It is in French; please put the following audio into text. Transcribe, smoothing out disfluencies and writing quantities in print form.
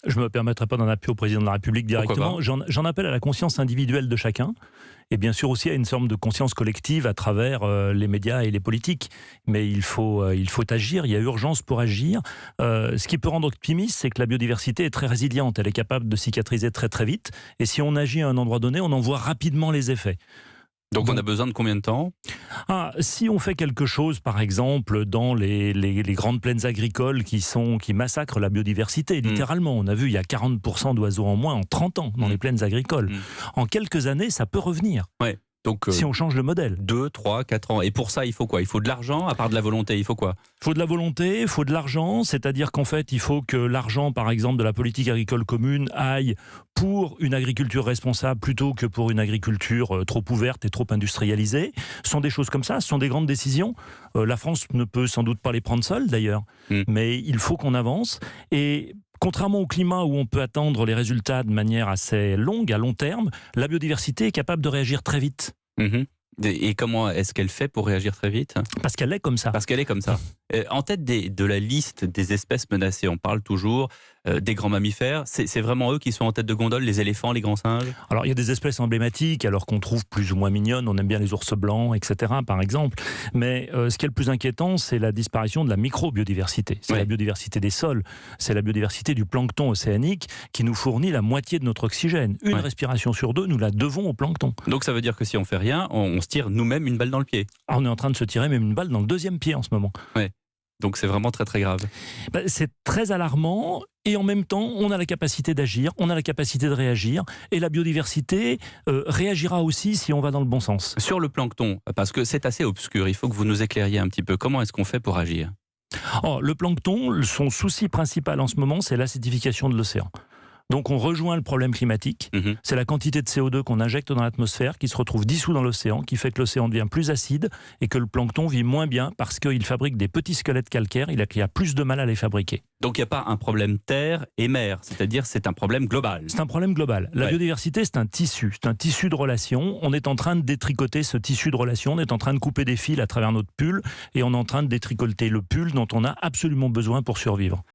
Je ne me permettrai pas d'en appuyer au président de la République directement. J'en appelle à la conscience individuelle de chacun et bien sûr aussi à une forme de conscience collective à travers les médias et les politiques. Mais il faut agir, il y a urgence pour agir. Ce qui peut rendre optimiste, c'est que la biodiversité est très résiliente, elle est capable de cicatriser très très vite et si on agit à un endroit donné, on en voit rapidement les effets. Donc on a besoin de combien de temps ? Si on fait quelque chose, par exemple, dans les grandes plaines agricoles qui massacrent la biodiversité, littéralement, on a vu il y a 40% d'oiseaux en moins en 30 ans dans les plaines agricoles. En quelques années, ça peut revenir. Ouais. Donc, si on change le modèle. 2, 3, 4 ans. Et pour ça, il faut quoi ? Il faut de l'argent, à part de la volonté, il faut quoi ? Il faut de la volonté, il faut de l'argent, c'est-à-dire qu'en fait, il faut que l'argent, par exemple, de la politique agricole commune aille pour une agriculture responsable plutôt que pour une agriculture trop ouverte et trop industrialisée. Ce sont des choses comme ça, ce sont des grandes décisions. La France ne peut sans doute pas les prendre seule, d'ailleurs, mais il faut qu'on avance. Et contrairement au climat où on peut attendre les résultats de manière assez longue, à long terme, la biodiversité est capable de réagir très vite. Et comment est-ce qu'elle fait pour réagir très vite ? Parce qu'elle est comme ça. Parce qu'elle est comme ça. En tête de la liste des espèces menacées, on parle toujours des grands mammifères. C'est vraiment eux qui sont en tête de gondole, les éléphants, les grands singes ? Alors il y a des espèces emblématiques, alors qu'on trouve plus ou moins mignonnes. On aime bien les ours blancs, etc. par exemple. Mais ce qui est le plus inquiétant, c'est la disparition de la micro-biodiversité. C'est la biodiversité des sols, c'est la biodiversité du plancton océanique qui nous fournit la moitié de notre oxygène. Une respiration sur deux, nous la devons au plancton. Donc ça veut dire que si on fait rien, on se tire nous-mêmes une balle dans le pied. On est en train de se tirer même une balle dans le deuxième pied en ce moment. Ouais. Donc c'est vraiment très très grave. C'est très alarmant et en même temps on a la capacité d'agir, on a la capacité de réagir et la biodiversité réagira aussi si on va dans le bon sens. Sur le plancton, parce que c'est assez obscur, il faut que vous nous éclairiez un petit peu. Comment est-ce qu'on fait pour agir ? Le plancton, son souci principal en ce moment, c'est l'acidification de l'océan. Donc on rejoint le problème climatique, c'est la quantité de CO2 qu'on injecte dans l'atmosphère qui se retrouve dissous dans l'océan, qui fait que l'océan devient plus acide et que le plancton vit moins bien parce qu'il fabrique des petits squelettes calcaires, il a plus de mal à les fabriquer. Donc il n'y a pas un problème terre et mer, c'est-à-dire c'est un problème global. C'est un problème global. La biodiversité, c'est un tissu de relations. On est en train de détricoter ce tissu de relations, on est en train de couper des fils à travers notre pull et on est en train de détricoter le pull dont on a absolument besoin pour survivre.